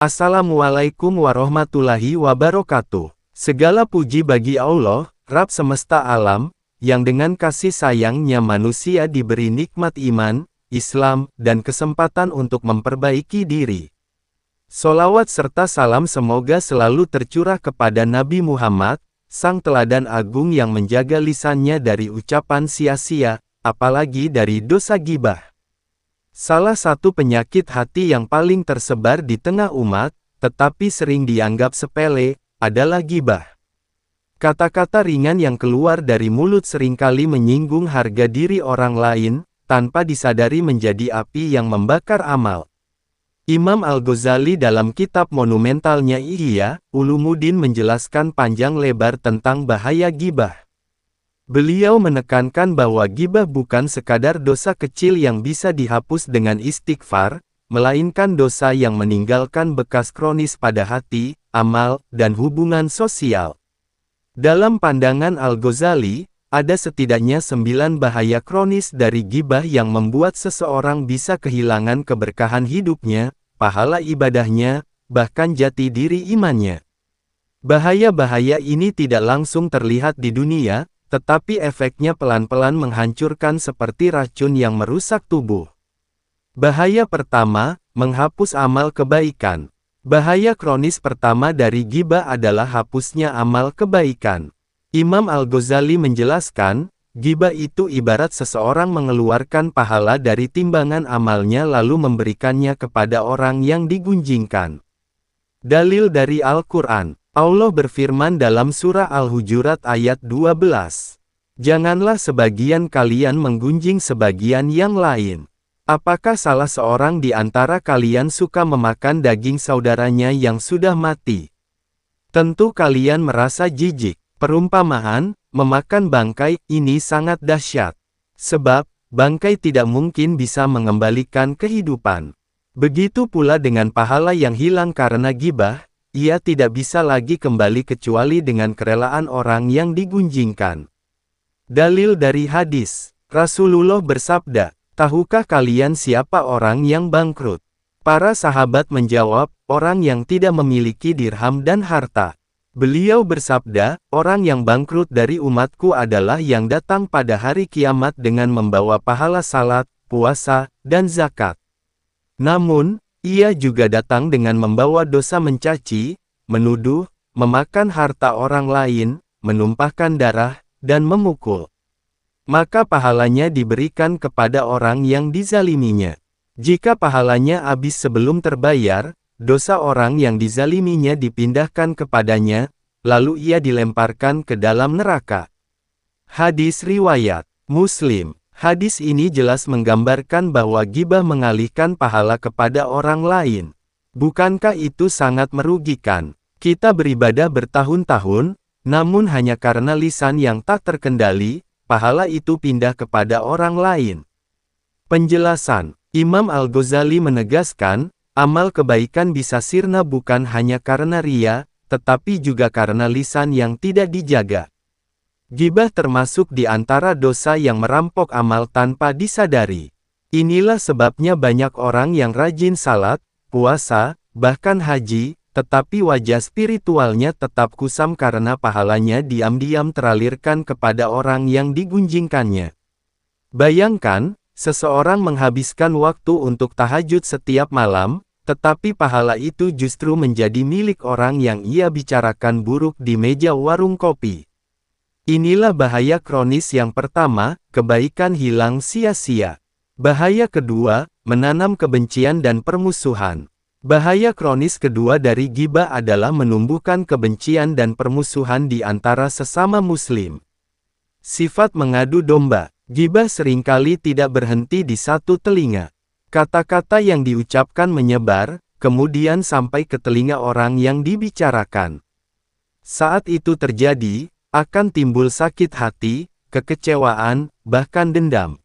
Assalamualaikum warahmatullahi wabarakatuh. Segala puji bagi Allah, Rabb semesta alam, yang dengan kasih sayangnya manusia diberi nikmat iman, Islam, dan kesempatan untuk memperbaiki diri. Solawat serta salam semoga selalu tercurah kepada Nabi Muhammad, sang teladan agung yang menjaga lisannya dari ucapan sia-sia, apalagi dari dosa ghibah. Salah satu penyakit hati yang paling tersebar di tengah umat, tetapi sering dianggap sepele, adalah ghibah. Kata-kata ringan yang keluar dari mulut seringkali menyinggung harga diri orang lain, tanpa disadari menjadi api yang membakar amal. Imam Al-Ghazali dalam kitab monumentalnya Ihya Ulumuddin menjelaskan panjang lebar tentang bahaya ghibah. Beliau menekankan bahwa ghibah bukan sekadar dosa kecil yang bisa dihapus dengan istighfar, melainkan dosa yang meninggalkan bekas kronis pada hati, amal, dan hubungan sosial. Dalam pandangan Al-Ghazali, ada setidaknya 9 bahaya kronis dari ghibah yang membuat seseorang bisa kehilangan keberkahan hidupnya, pahala ibadahnya, bahkan jati diri imannya. Bahaya-bahaya ini tidak langsung terlihat di dunia, tetapi efeknya pelan-pelan menghancurkan seperti racun yang merusak tubuh. Bahaya pertama, menghapus amal kebaikan. Bahaya kronis pertama dari ghibah adalah hapusnya amal kebaikan. Imam Al-Ghazali menjelaskan, ghibah itu ibarat seseorang mengeluarkan pahala dari timbangan amalnya lalu memberikannya kepada orang yang digunjingkan. Dalil dari Al-Quran. Allah berfirman dalam surah Al-Hujurat ayat 12. Janganlah sebagian kalian menggunjing sebagian yang lain. Apakah salah seorang di antara kalian suka memakan daging saudaranya yang sudah mati? Tentu kalian merasa jijik. Perumpamaan, memakan bangkai, ini sangat dahsyat. Sebab, bangkai tidak mungkin bisa mengembalikan kehidupan. Begitu pula dengan pahala yang hilang karena ghibah, ia tidak bisa lagi kembali kecuali dengan kerelaan orang yang digunjingkan. Dalil dari hadis, Rasulullah bersabda, tahukah kalian siapa orang yang bangkrut? Para sahabat menjawab, orang yang tidak memiliki dirham dan harta. Beliau bersabda, orang yang bangkrut dari umatku adalah yang datang pada hari kiamat dengan membawa pahala salat, puasa, dan zakat. Namun, ia juga datang dengan membawa dosa mencaci, menuduh, memakan harta orang lain, menumpahkan darah, dan memukul. Maka pahalanya diberikan kepada orang yang dizaliminya. Jika pahalanya habis sebelum terbayar, dosa orang yang dizaliminya dipindahkan kepadanya, lalu ia dilemparkan ke dalam neraka. Hadis riwayat Muslim. Hadis ini jelas menggambarkan bahwa ghibah mengalihkan pahala kepada orang lain. Bukankah itu sangat merugikan? Kita beribadah bertahun-tahun, namun hanya karena lisan yang tak terkendali, pahala itu pindah kepada orang lain. Penjelasan, Imam Al-Ghazali menegaskan, amal kebaikan bisa sirna bukan hanya karena ria, tetapi juga karena lisan yang tidak dijaga. Ghibah termasuk di antara dosa yang merampok amal tanpa disadari. Inilah sebabnya banyak orang yang rajin salat, puasa, bahkan haji, tetapi wajah spiritualnya tetap kusam karena pahalanya diam-diam teralirkan kepada orang yang digunjingkannya. Bayangkan, seseorang menghabiskan waktu untuk tahajud setiap malam, tetapi pahala itu justru menjadi milik orang yang ia bicarakan buruk di meja warung kopi. Inilah bahaya kronis yang pertama, kebaikan hilang sia-sia. Bahaya kedua, menanam kebencian dan permusuhan. Bahaya kronis kedua dari ghibah adalah menumbuhkan kebencian dan permusuhan di antara sesama muslim. Sifat mengadu domba. Ghibah seringkali tidak berhenti di satu telinga. Kata-kata yang diucapkan menyebar, kemudian sampai ke telinga orang yang dibicarakan. Saat itu terjadi, akan timbul sakit hati, kekecewaan, bahkan dendam.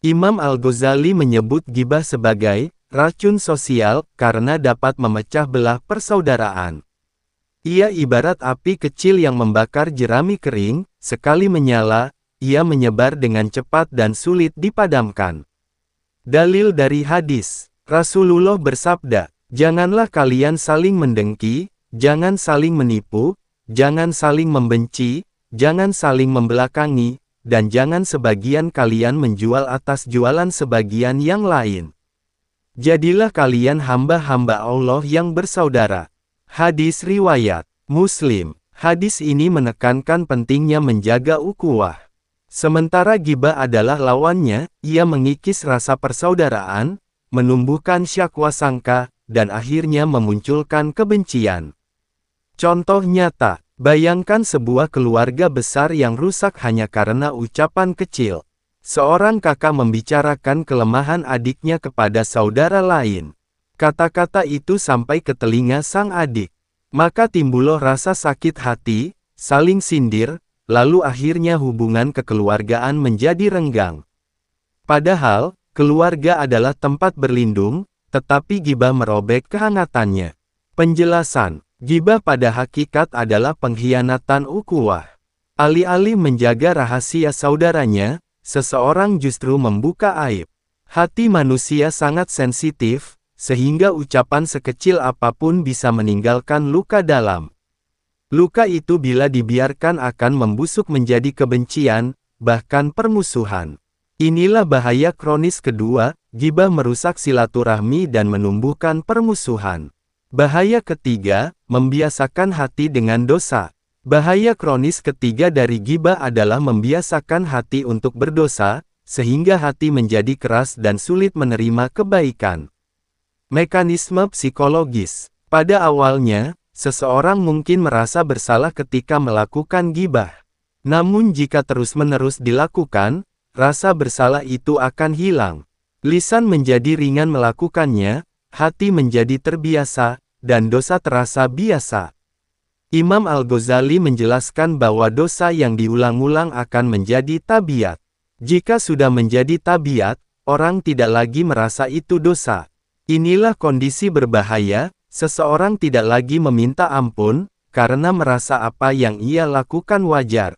Imam Al-Ghazali menyebut ghibah sebagai racun sosial karena dapat memecah belah persaudaraan. Ia ibarat api kecil yang membakar jerami kering, sekali menyala, ia menyebar dengan cepat dan sulit dipadamkan. Dalil dari hadis, Rasulullah bersabda, Janganlah kalian saling mendengki, jangan saling menipu, jangan saling membenci, jangan saling membelakangi, dan jangan sebagian kalian menjual atas jualan sebagian yang lain. Jadilah kalian hamba-hamba Allah yang bersaudara. Hadis riwayat Muslim. Hadis ini menekankan pentingnya menjaga ukhuwah. Sementara ghibah adalah lawannya, ia mengikis rasa persaudaraan, menumbuhkan syakwa sangka, dan akhirnya memunculkan kebencian. Contoh nyata, bayangkan sebuah keluarga besar yang rusak hanya karena ucapan kecil. Seorang kakak membicarakan kelemahan adiknya kepada saudara lain. Kata-kata itu sampai ke telinga sang adik. Maka timbullah rasa sakit hati, saling sindir, lalu akhirnya hubungan kekeluargaan menjadi renggang. Padahal, keluarga adalah tempat berlindung, tetapi ghibah merobek kehangatannya. Penjelasan, ghibah pada hakikat adalah pengkhianatan ukhuwah. Alih-alih menjaga rahasia saudaranya, seseorang justru membuka aib. Hati manusia sangat sensitif, sehingga ucapan sekecil apapun bisa meninggalkan luka dalam. Luka itu bila dibiarkan akan membusuk menjadi kebencian, bahkan permusuhan. Inilah bahaya kronis kedua, ghibah merusak silaturahmi dan menumbuhkan permusuhan. Bahaya ketiga, membiasakan hati dengan dosa. Bahaya kronis ketiga dari ghibah adalah membiasakan hati untuk berdosa, sehingga hati menjadi keras dan sulit menerima kebaikan. Mekanisme psikologis. Pada awalnya, seseorang mungkin merasa bersalah ketika melakukan ghibah. Namun jika terus-menerus dilakukan, rasa bersalah itu akan hilang. Lisan menjadi ringan melakukannya, hati menjadi terbiasa, dan dosa terasa biasa. Imam Al-Ghazali menjelaskan bahwa dosa yang diulang-ulang akan menjadi tabiat. Jika sudah menjadi tabiat, orang tidak lagi merasa itu dosa. Inilah kondisi berbahaya, seseorang tidak lagi meminta ampun, karena merasa apa yang ia lakukan wajar.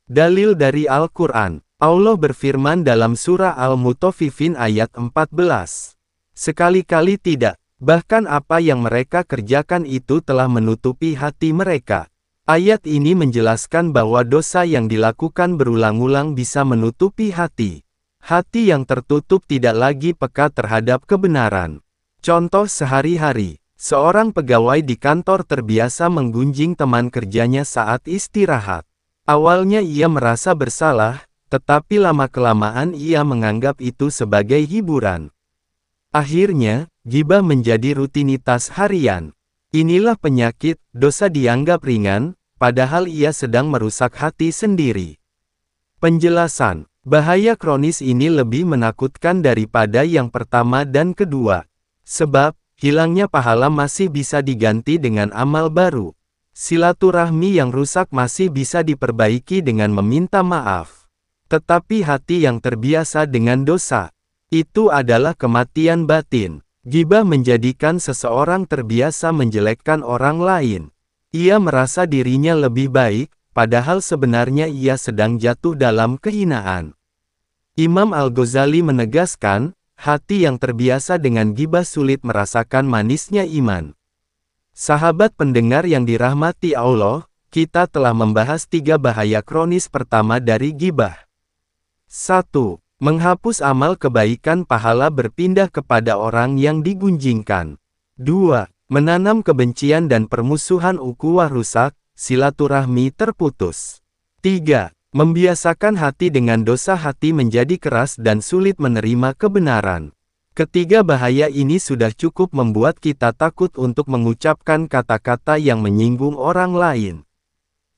Dalil dari Al-Quran. Allah berfirman dalam surah Al-Mutaffifin ayat 14. Sekali-kali tidak, bahkan apa yang mereka kerjakan itu telah menutupi hati mereka. Ayat ini menjelaskan bahwa dosa yang dilakukan berulang-ulang bisa menutupi hati. Hati yang tertutup tidak lagi peka terhadap kebenaran. Contoh sehari-hari, seorang pegawai di kantor terbiasa menggunjing teman kerjanya saat istirahat. Awalnya ia merasa bersalah, tetapi lama-kelamaan ia menganggap itu sebagai hiburan. Akhirnya, ghibah menjadi rutinitas harian. Inilah penyakit, dosa dianggap ringan, padahal ia sedang merusak hati sendiri. Penjelasan. Bahaya kronis ini lebih menakutkan daripada yang pertama dan kedua. Sebab, hilangnya pahala masih bisa diganti dengan amal baru. Silaturahmi yang rusak masih bisa diperbaiki dengan meminta maaf. Tetapi hati yang terbiasa dengan dosa, itu adalah kematian batin. Ghibah menjadikan seseorang terbiasa menjelekkan orang lain. Ia merasa dirinya lebih baik, padahal sebenarnya ia sedang jatuh dalam kehinaan. Imam Al-Ghazali menegaskan, hati yang terbiasa dengan ghibah sulit merasakan manisnya iman. Sahabat pendengar yang dirahmati Allah, kita telah membahas 3 bahaya kronis pertama dari ghibah. 1. Menghapus amal kebaikan, pahala berpindah kepada orang yang digunjingkan. 2. Menanam kebencian dan permusuhan, ukhuwah rusak, silaturahmi terputus. 3. Membiasakan hati dengan dosa, hati menjadi keras dan sulit menerima kebenaran. Ketiga bahaya ini sudah cukup membuat kita takut untuk mengucapkan kata-kata yang menyinggung orang lain.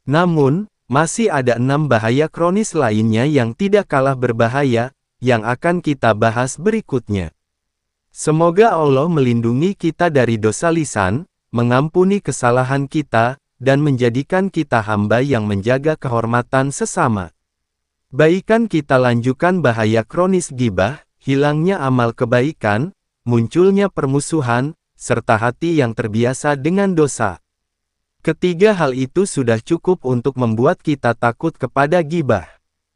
Namun, masih ada 6 bahaya kronis lainnya yang tidak kalah berbahaya, yang akan kita bahas berikutnya. Semoga Allah melindungi kita dari dosa lisan, mengampuni kesalahan kita, dan menjadikan kita hamba yang menjaga kehormatan sesama. Baikkan kita lanjutkan bahaya kronis ghibah, hilangnya amal kebaikan, munculnya permusuhan, serta hati yang terbiasa dengan dosa. Ketiga hal itu sudah cukup untuk membuat kita takut kepada ghibah.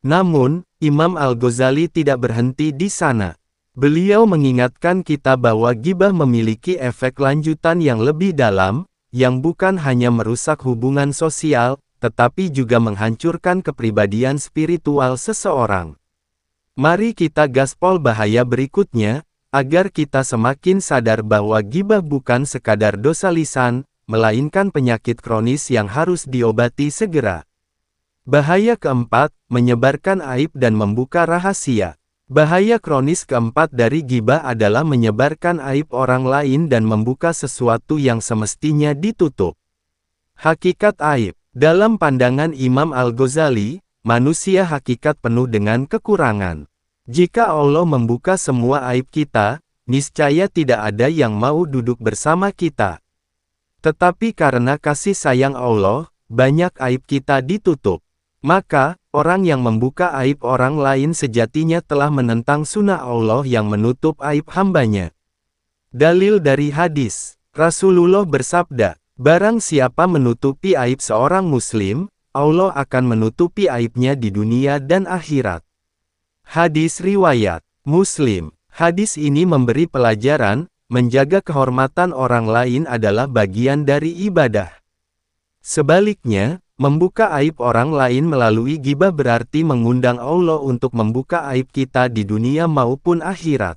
Namun, Imam Al-Ghazali tidak berhenti di sana. Beliau mengingatkan kita bahwa gibah memiliki efek lanjutan yang lebih dalam, yang bukan hanya merusak hubungan sosial, tetapi juga menghancurkan kepribadian spiritual seseorang. Mari kita gaspol bahaya berikutnya, agar kita semakin sadar bahwa gibah bukan sekadar dosa lisan, melainkan penyakit kronis yang harus diobati segera. Bahaya keempat, menyebarkan aib dan membuka rahasia. Bahaya kronis keempat dari gibah adalah menyebarkan aib orang lain dan membuka sesuatu yang semestinya ditutup. Hakikat aib. Dalam pandangan Imam Al-Ghazali, manusia hakikat penuh dengan kekurangan. Jika Allah membuka semua aib kita, niscaya tidak ada yang mau duduk bersama kita. Tetapi karena kasih sayang Allah, banyak aib kita ditutup. Maka, orang yang membuka aib orang lain sejatinya telah menentang sunnah Allah yang menutup aib hambanya. Dalil dari hadis, Rasulullah bersabda, barang siapa menutupi aib seorang muslim, Allah akan menutupi aibnya di dunia dan akhirat. Hadis riwayat Muslim. Hadis ini memberi pelajaran, menjaga kehormatan orang lain adalah bagian dari ibadah. Sebaliknya, membuka aib orang lain melalui gibah berarti mengundang Allah untuk membuka aib kita di dunia maupun akhirat.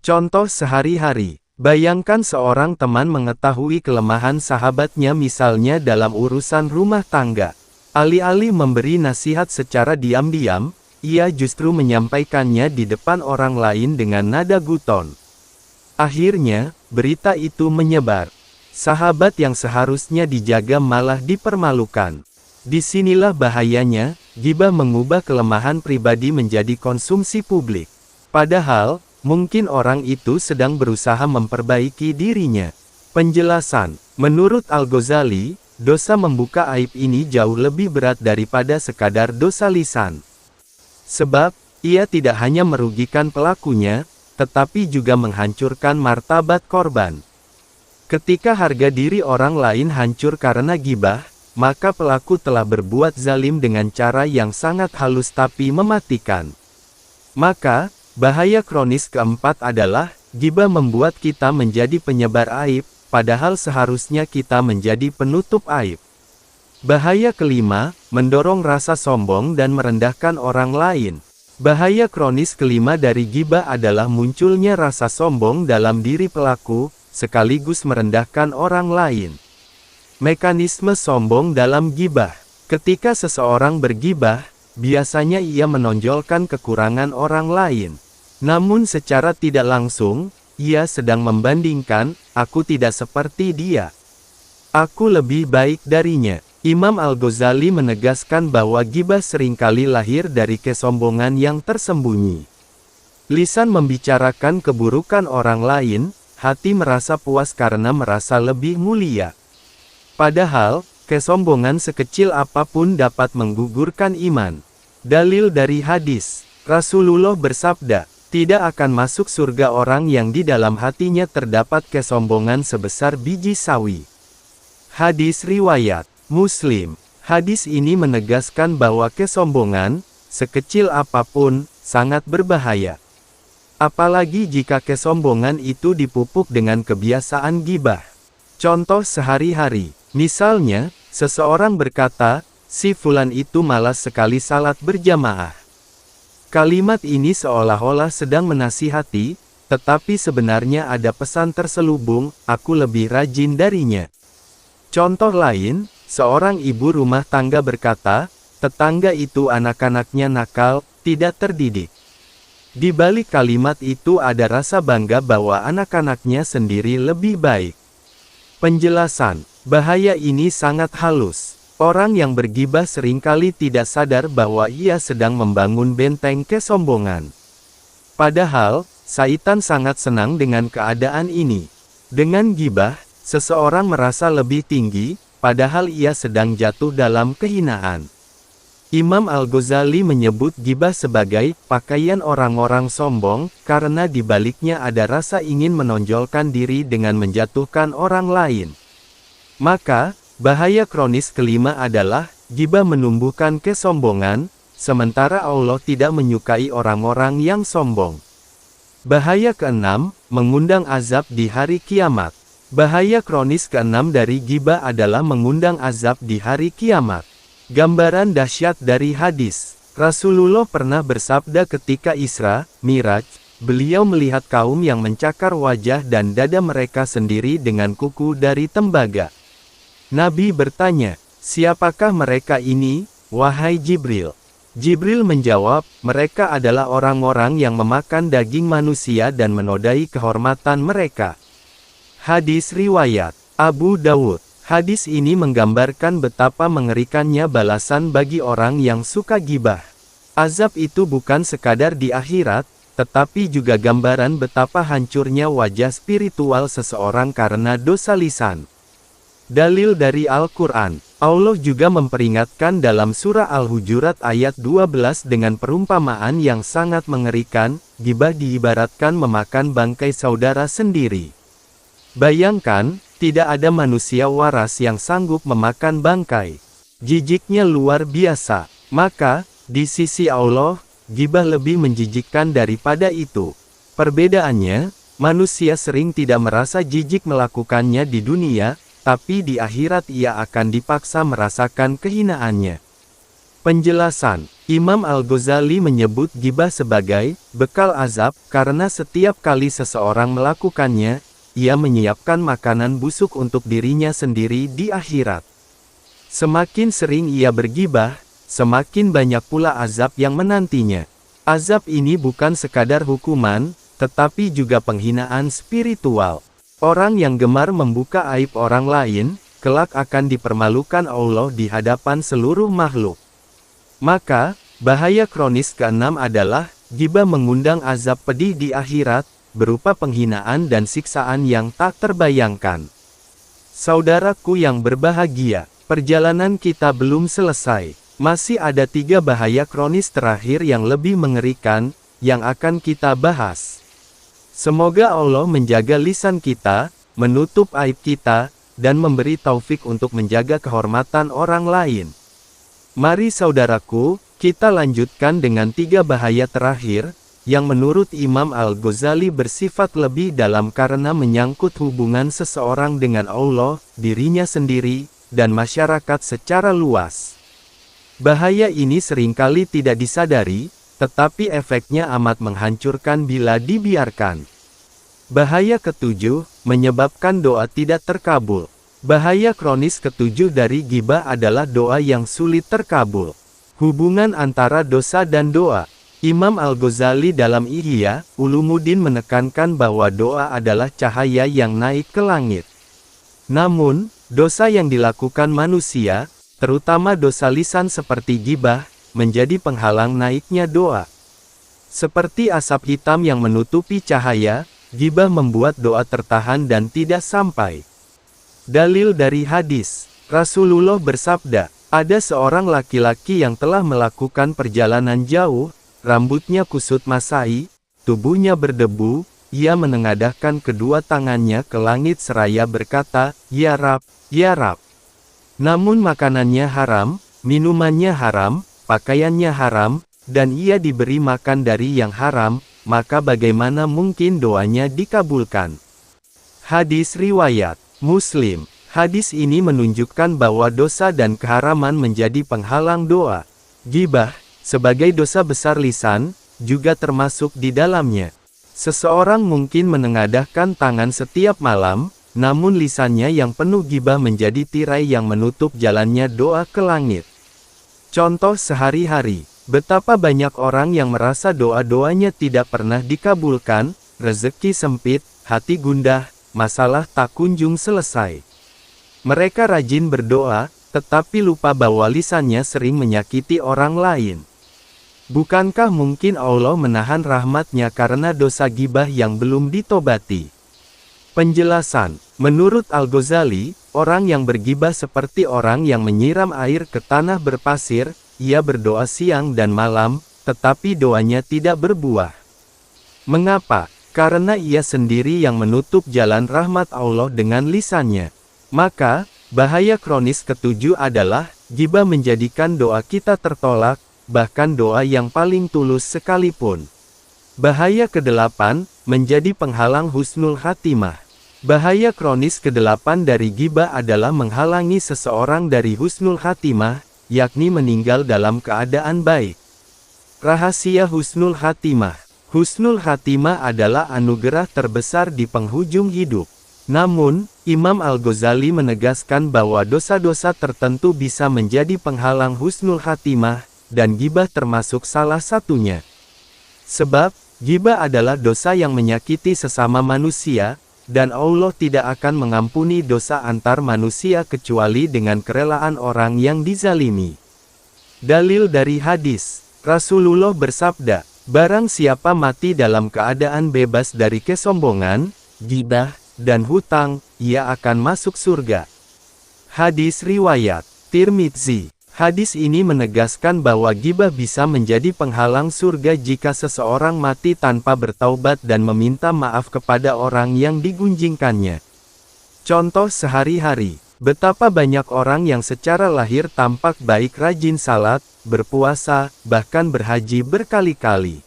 Contoh sehari-hari, bayangkan seorang teman mengetahui kelemahan sahabatnya misalnya dalam urusan rumah tangga. Alih-alih memberi nasihat secara diam-diam, ia justru menyampaikannya di depan orang lain dengan nada guton. Akhirnya, berita itu menyebar. Sahabat yang seharusnya dijaga malah dipermalukan. Disinilah bahayanya, gibah mengubah kelemahan pribadi menjadi konsumsi publik. Padahal, mungkin orang itu sedang berusaha memperbaiki dirinya. Penjelasan, menurut Al-Ghazali, dosa membuka aib ini jauh lebih berat daripada sekadar dosa lisan. Sebab, ia tidak hanya merugikan pelakunya, tetapi juga menghancurkan martabat korban. Ketika harga diri orang lain hancur karena gibah, maka pelaku telah berbuat zalim dengan cara yang sangat halus tapi mematikan. Maka, bahaya kronis keempat adalah, gibah membuat kita menjadi penyebar aib, padahal seharusnya kita menjadi penutup aib. Bahaya kelima, mendorong rasa sombong dan merendahkan orang lain. Bahaya kronis kelima dari gibah adalah munculnya rasa sombong dalam diri pelaku, sekaligus merendahkan orang lain. Mekanisme sombong dalam gibah. Ketika seseorang bergibah, biasanya ia menonjolkan kekurangan orang lain. Namun secara tidak langsung, ia sedang membandingkan, aku tidak seperti dia. Aku lebih baik darinya. Imam Al-Ghazali menegaskan bahwa gibah seringkali lahir dari kesombongan yang tersembunyi. Lisan membicarakan keburukan orang lain, hati merasa puas karena merasa lebih mulia. Padahal, kesombongan sekecil apapun dapat menggugurkan iman. Dalil dari hadis, Rasulullah bersabda, tidak akan masuk surga orang yang di dalam hatinya terdapat kesombongan sebesar biji sawi. Hadis riwayat Muslim. Hadis ini menegaskan bahwa kesombongan, sekecil apapun, sangat berbahaya. Apalagi jika kesombongan itu dipupuk dengan kebiasaan gibah. Contoh sehari-hari, misalnya, seseorang berkata, si fulan itu malas sekali salat berjamaah. Kalimat ini seolah-olah sedang menasihati, tetapi sebenarnya ada pesan terselubung, aku lebih rajin darinya. Contoh lain, seorang ibu rumah tangga berkata, tetangga itu anak-anaknya nakal, tidak terdidik. Di balik kalimat itu ada rasa bangga bahwa anak-anaknya sendiri lebih baik. Penjelasan, bahaya ini sangat halus. Orang yang bergibah seringkali tidak sadar bahwa ia sedang membangun benteng kesombongan. Padahal, syaitan sangat senang dengan keadaan ini. Dengan gibah, seseorang merasa lebih tinggi, padahal ia sedang jatuh dalam kehinaan. Imam Al-Ghazali menyebut gibah sebagai pakaian orang-orang sombong, karena di baliknya ada rasa ingin menonjolkan diri dengan menjatuhkan orang lain. Maka, bahaya kronis kelima adalah, gibah menumbuhkan kesombongan, sementara Allah tidak menyukai orang-orang yang sombong. Bahaya keenam, mengundang azab di hari kiamat. Bahaya kronis keenam dari ghibah adalah mengundang azab di hari kiamat. Gambaran dahsyat dari hadis. Rasulullah pernah bersabda ketika Isra, Miraj, beliau melihat kaum yang mencakar wajah dan dada mereka sendiri dengan kuku dari tembaga. Nabi bertanya, "Siapakah mereka ini, wahai Jibril?" Jibril menjawab, "Mereka adalah orang-orang yang memakan daging manusia dan menodai kehormatan mereka." Hadis riwayat Abu Dawud. Hadis ini menggambarkan betapa mengerikannya balasan bagi orang yang suka ghibah. Azab itu bukan sekadar di akhirat, tetapi juga gambaran betapa hancurnya wajah spiritual seseorang karena dosa lisan. Dalil dari Al-Quran. Allah juga memperingatkan dalam surah Al-Hujurat ayat 12 dengan perumpamaan yang sangat mengerikan, ghibah diibaratkan memakan bangkai saudara sendiri. Bayangkan, tidak ada manusia waras yang sanggup memakan bangkai. Jijiknya luar biasa. Maka, di sisi Allah, ghibah lebih menjijikkan daripada itu. Perbedaannya, manusia sering tidak merasa jijik melakukannya di dunia, tapi di akhirat ia akan dipaksa merasakan kehinaannya. Penjelasan, Imam Al-Ghazali menyebut ghibah sebagai bekal azab, karena setiap kali seseorang melakukannya, ia menyiapkan makanan busuk untuk dirinya sendiri di akhirat. Semakin sering ia berghibah, semakin banyak pula azab yang menantinya. Azab ini bukan sekadar hukuman, tetapi juga penghinaan spiritual. Orang yang gemar membuka aib orang lain, kelak akan dipermalukan Allah di hadapan seluruh makhluk. Maka, bahaya kronis keenam adalah, ghibah mengundang azab pedih di akhirat, berupa penghinaan dan siksaan yang tak terbayangkan. Saudaraku yang berbahagia, perjalanan kita belum selesai. Masih ada 3 bahaya kronis terakhir yang lebih mengerikan, yang akan kita bahas. Semoga Allah menjaga lisan kita, menutup aib kita, dan memberi taufik untuk menjaga kehormatan orang lain. Mari saudaraku, kita lanjutkan dengan 3 bahaya terakhir, yang menurut Imam Al-Ghazali bersifat lebih dalam karena menyangkut hubungan seseorang dengan Allah, dirinya sendiri, dan masyarakat secara luas. Bahaya ini seringkali tidak disadari, tetapi efeknya amat menghancurkan bila dibiarkan. Bahaya ketujuh, menyebabkan doa tidak terkabul. Bahaya kronis ketujuh dari ghibah adalah doa yang sulit terkabul. Hubungan antara dosa dan doa. Imam Al-Ghazali dalam Ihya Ulumuddin menekankan bahwa doa adalah cahaya yang naik ke langit. Namun, dosa yang dilakukan manusia, terutama dosa lisan seperti ghibah, menjadi penghalang naiknya doa. Seperti asap hitam yang menutupi cahaya, ghibah membuat doa tertahan dan tidak sampai. Dalil dari hadis, Rasulullah bersabda, ada seorang laki-laki yang telah melakukan perjalanan jauh, rambutnya kusut masai, tubuhnya berdebu, ia menengadahkan kedua tangannya ke langit seraya berkata, "Ya Rab, ya Rab." Namun makanannya haram, minumannya haram, pakaiannya haram, dan ia diberi makan dari yang haram, maka bagaimana mungkin doanya dikabulkan? Hadis riwayat Muslim. Hadis ini menunjukkan bahwa dosa dan keharaman menjadi penghalang doa. Ghibah, sebagai dosa besar lisan, juga termasuk di dalamnya. Seseorang mungkin menengadahkan tangan setiap malam, namun lisannya yang penuh ghibah menjadi tirai yang menutup jalannya doa ke langit. Contoh sehari-hari, betapa banyak orang yang merasa doa-doanya tidak pernah dikabulkan, rezeki sempit, hati gundah, masalah tak kunjung selesai. Mereka rajin berdoa, tetapi lupa bahwa lisannya sering menyakiti orang lain. Bukankah mungkin Allah menahan rahmat-Nya karena dosa ghibah yang belum ditobati? Penjelasan, menurut Al-Ghazali, orang yang berghibah seperti orang yang menyiram air ke tanah berpasir, ia berdoa siang dan malam, tetapi doanya tidak berbuah. Mengapa? Karena ia sendiri yang menutup jalan rahmat Allah dengan lisannya. Maka, bahaya kronis ketujuh adalah, ghibah menjadikan doa kita tertolak, bahkan doa yang paling tulus sekalipun. Bahaya ke-8, menjadi penghalang husnul khatimah. Bahaya kronis ke-8 dari ghibah adalah menghalangi seseorang dari husnul khatimah, yakni meninggal dalam keadaan baik. Rahasia husnul khatimah. Husnul khatimah adalah anugerah terbesar di penghujung hidup. Namun, Imam Al-Ghazali menegaskan bahwa dosa-dosa tertentu bisa menjadi penghalang husnul khatimah, dan ghibah termasuk salah satunya. Sebab, ghibah adalah dosa yang menyakiti sesama manusia, dan Allah tidak akan mengampuni dosa antar manusia kecuali dengan kerelaan orang yang dizalimi. Dalil dari hadis, Rasulullah bersabda, barang siapa mati dalam keadaan bebas dari kesombongan, ghibah, dan hutang, ia akan masuk surga. Hadis riwayat Tirmidzi. Hadis ini menegaskan bahwa ghibah bisa menjadi penghalang surga jika seseorang mati tanpa bertaubat dan meminta maaf kepada orang yang digunjingkannya. Contoh sehari-hari, betapa banyak orang yang secara lahir tampak baik, rajin salat, berpuasa, bahkan berhaji berkali-kali.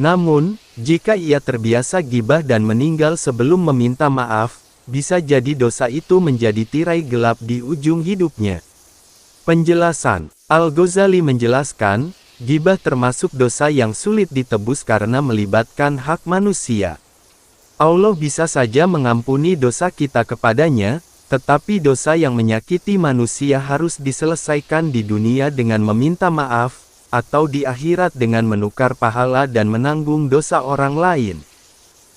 Namun, jika ia terbiasa ghibah dan meninggal sebelum meminta maaf, bisa jadi dosa itu menjadi tirai gelap di ujung hidupnya. Penjelasan, Al-Ghazali menjelaskan, ghibah termasuk dosa yang sulit ditebus karena melibatkan hak manusia. Allah bisa saja mengampuni dosa kita kepadanya, tetapi dosa yang menyakiti manusia harus diselesaikan di dunia dengan meminta maaf, atau di akhirat dengan menukar pahala dan menanggung dosa orang lain.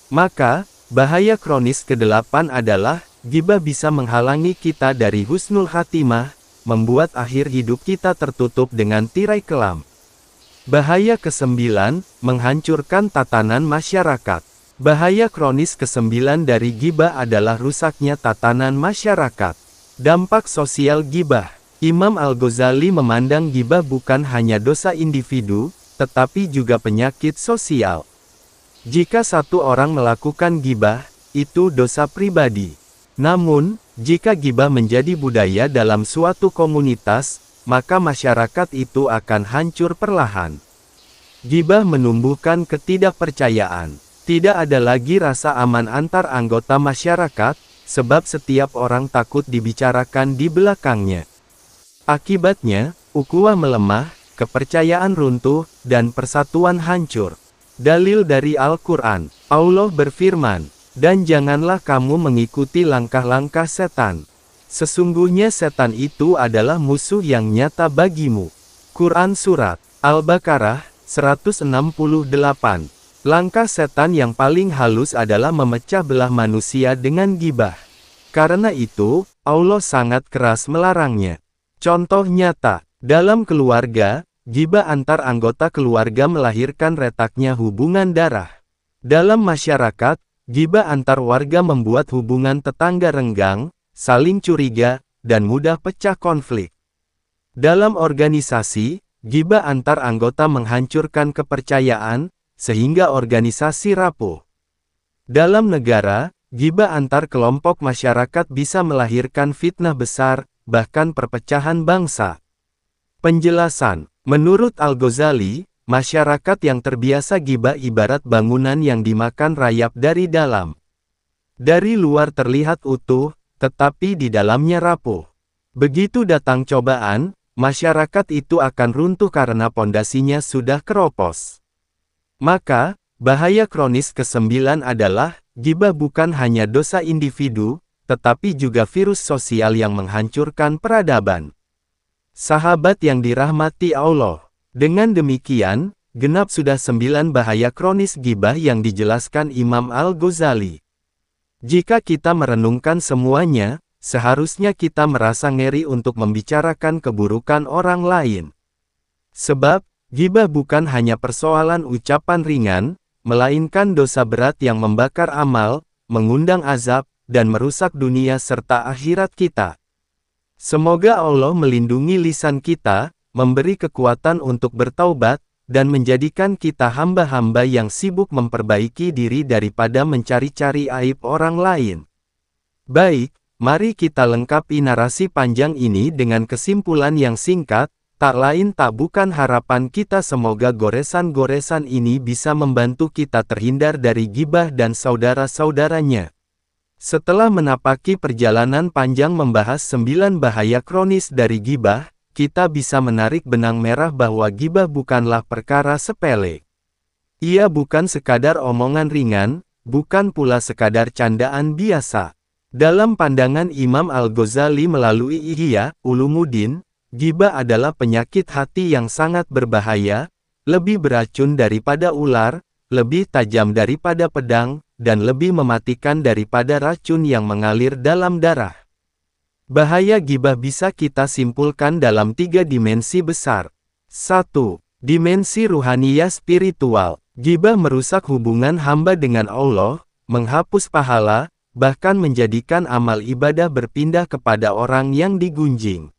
Maka, bahaya kronis ke-8 adalah, ghibah bisa menghalangi kita dari husnul khatimah, membuat akhir hidup kita tertutup dengan tirai kelam. Bahaya ke-9, menghancurkan tatanan masyarakat. Bahaya kronis ke-9 dari ghibah adalah rusaknya tatanan masyarakat. Dampak sosial ghibah. Imam Al-Ghazali memandang ghibah bukan hanya dosa individu, tetapi juga penyakit sosial. Jika satu orang melakukan ghibah, itu dosa pribadi. Namun, jika ghibah menjadi budaya dalam suatu komunitas, maka masyarakat itu akan hancur perlahan. Ghibah menumbuhkan ketidakpercayaan. Tidak ada lagi rasa aman antar anggota masyarakat, sebab setiap orang takut dibicarakan di belakangnya. Akibatnya, ukhuwah melemah, kepercayaan runtuh, dan persatuan hancur. Dalil dari Al-Quran, Allah berfirman, dan janganlah kamu mengikuti langkah-langkah setan. Sesungguhnya setan itu adalah musuh yang nyata bagimu. Quran Surat Al-Baqarah 168. Langkah setan yang paling halus adalah memecah belah manusia dengan ghibah. Karena itu, Allah sangat keras melarangnya. Contoh nyata, dalam keluarga, ghibah antar anggota keluarga melahirkan retaknya hubungan darah. Dalam masyarakat, ghibah antar warga membuat hubungan tetangga renggang, saling curiga, dan mudah pecah konflik. Dalam organisasi, ghibah antar anggota menghancurkan kepercayaan, sehingga organisasi rapuh. Dalam negara, ghibah antar kelompok masyarakat bisa melahirkan fitnah besar, bahkan perpecahan bangsa. Penjelasan, menurut Al-Ghazali, masyarakat yang terbiasa ghibah ibarat bangunan yang dimakan rayap dari dalam. Dari luar terlihat utuh, tetapi di dalamnya rapuh. Begitu datang cobaan, masyarakat itu akan runtuh karena pondasinya sudah keropos. Maka, bahaya kronis ke-9 adalah, ghibah bukan hanya dosa individu, tetapi juga virus sosial yang menghancurkan peradaban. Sahabat yang dirahmati Allah. Dengan demikian, genap sudah 9 bahaya kronis ghibah yang dijelaskan Imam Al-Ghazali. Jika kita merenungkan semuanya, seharusnya kita merasa ngeri untuk membicarakan keburukan orang lain. Sebab, ghibah bukan hanya persoalan ucapan ringan, melainkan dosa berat yang membakar amal, mengundang azab, dan merusak dunia serta akhirat kita. Semoga Allah melindungi lisan kita, memberi kekuatan untuk bertaubat, dan menjadikan kita hamba-hamba yang sibuk memperbaiki diri daripada mencari-cari aib orang lain. Baik, mari kita lengkapi narasi panjang ini dengan kesimpulan yang singkat. Tak lain tak bukan harapan kita semoga goresan-goresan ini bisa membantu kita terhindar dari gibah dan saudara-saudaranya. Setelah menapaki perjalanan panjang membahas 9 bahaya kronis dari gibah, kita bisa menarik benang merah bahwa gibah bukanlah perkara sepele. Ia bukan sekadar omongan ringan, bukan pula sekadar candaan biasa. Dalam pandangan Imam Al-Ghazali melalui Ihya Ulumuddin, gibah adalah penyakit hati yang sangat berbahaya, lebih beracun daripada ular, lebih tajam daripada pedang, dan lebih mematikan daripada racun yang mengalir dalam darah. Bahaya gibah bisa kita simpulkan dalam 3 dimensi besar. 1. Dimensi ruhaniyah spiritual. Gibah merusak hubungan hamba dengan Allah, menghapus pahala, bahkan menjadikan amal ibadah berpindah kepada orang yang digunjing.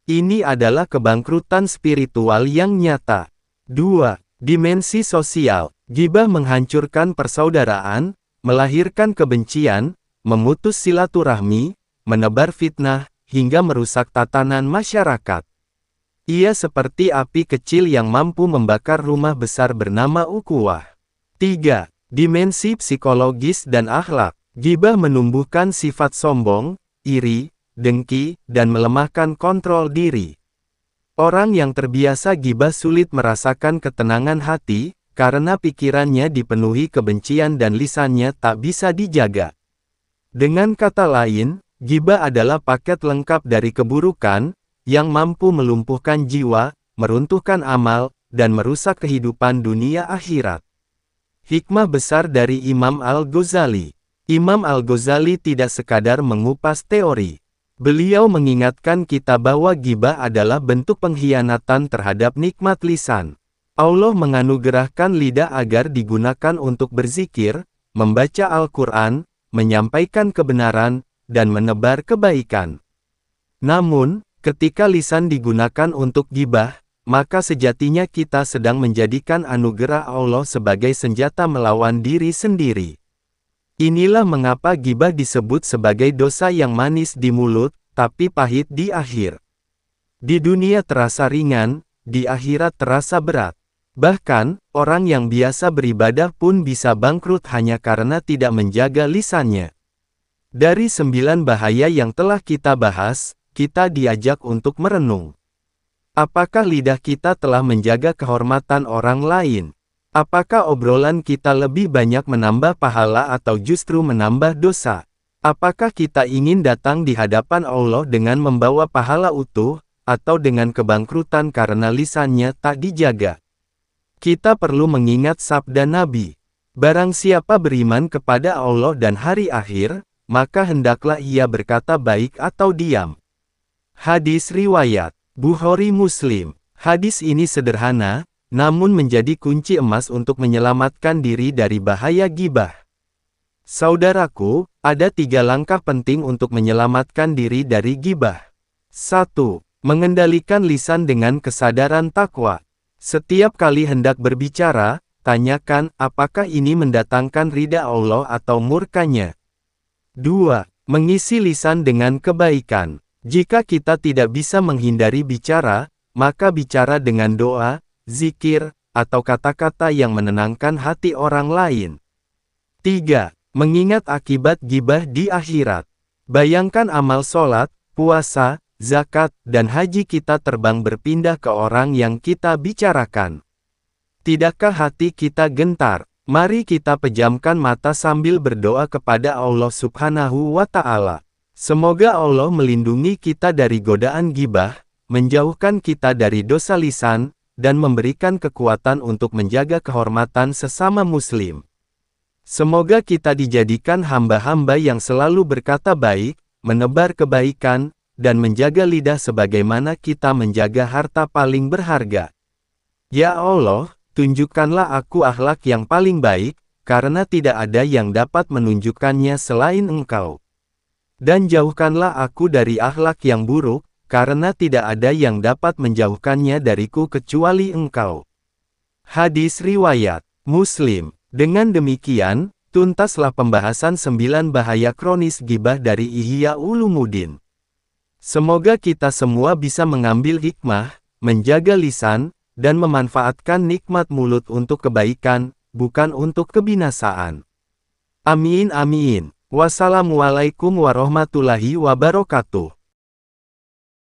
Ini adalah kebangkrutan spiritual yang nyata. 2. Dimensi sosial. Gibah menghancurkan persaudaraan, melahirkan kebencian, memutus silaturahmi, menebar fitnah, hingga merusak tatanan masyarakat. Ia seperti api kecil yang mampu membakar rumah besar bernama ukhuwah. 3. Dimensi psikologis dan akhlak. Gibah menumbuhkan sifat sombong, iri, dengki, dan melemahkan kontrol diri. Orang yang terbiasa gibah sulit merasakan ketenangan hati, karena pikirannya dipenuhi kebencian dan lisannya tak bisa dijaga. Dengan kata lain, gibah adalah paket lengkap dari keburukan, yang mampu melumpuhkan jiwa, meruntuhkan amal, dan merusak kehidupan dunia akhirat. Hikmah besar dari Imam Al-Ghazali. Imam Al-Ghazali tidak sekadar mengupas teori. Beliau mengingatkan kita bahwa gibah adalah bentuk pengkhianatan terhadap nikmat lisan. Allah menganugerahkan lidah agar digunakan untuk berzikir, membaca Al-Quran, menyampaikan kebenaran, dan menebar kebaikan. Namun, ketika lisan digunakan untuk gibah, maka sejatinya kita sedang menjadikan anugerah Allah sebagai senjata melawan diri sendiri. Inilah mengapa gibah disebut sebagai dosa yang manis di mulut, tapi pahit di akhir. Di dunia terasa ringan, di akhirat terasa berat. Bahkan, orang yang biasa beribadah pun bisa bangkrut hanya karena tidak menjaga lisannya. Dari 9 bahaya yang telah kita bahas, kita diajak untuk merenung. Apakah lidah kita telah menjaga kehormatan orang lain? Apakah obrolan kita lebih banyak menambah pahala atau justru menambah dosa? Apakah kita ingin datang di hadapan Allah dengan membawa pahala utuh, atau dengan kebangkrutan karena lisannya tak dijaga? Kita perlu mengingat sabda Nabi. Barang siapa beriman kepada Allah dan hari akhir, maka hendaklah ia berkata baik atau diam. Hadis riwayat Bukhari Muslim. Hadis ini sederhana, namun menjadi kunci emas untuk menyelamatkan diri dari bahaya gibah. Saudaraku, ada 3 langkah penting untuk menyelamatkan diri dari gibah. 1. Mengendalikan lisan dengan kesadaran takwa. Setiap kali hendak berbicara, tanyakan apakah ini mendatangkan ridha Allah atau murkanya. 2. Mengisi lisan dengan kebaikan. Jika kita tidak bisa menghindari bicara, maka bicara dengan doa, zikir, atau kata-kata yang menenangkan hati orang lain. 3. Mengingat akibat gibah di akhirat. Bayangkan amal sholat, puasa, zakat, dan haji kita terbang berpindah ke orang yang kita bicarakan. Tidakkah hati kita gentar? Mari kita pejamkan mata sambil berdoa kepada Allah Subhanahu wa Ta'ala. Semoga Allah melindungi kita dari godaan gibah, menjauhkan kita dari dosa lisan, dan memberikan kekuatan untuk menjaga kehormatan sesama muslim. Semoga kita dijadikan hamba-hamba yang selalu berkata baik, menebar kebaikan, dan menjaga lidah sebagaimana kita menjaga harta paling berharga. Ya Allah, tunjukkanlah aku akhlak yang paling baik, karena tidak ada yang dapat menunjukkannya selain Engkau. Dan jauhkanlah aku dari akhlak yang buruk, karena tidak ada yang dapat menjauhkannya dariku kecuali Engkau. Hadis riwayat Muslim. Dengan demikian, tuntaslah pembahasan 9 bahaya kronis gibah dari Ihya Ulumuddin. Semoga kita semua bisa mengambil hikmah, menjaga lisan, dan memanfaatkan nikmat mulut untuk kebaikan, bukan untuk kebinasaan. Amin amin. Wassalamualaikum warahmatullahi wabarakatuh.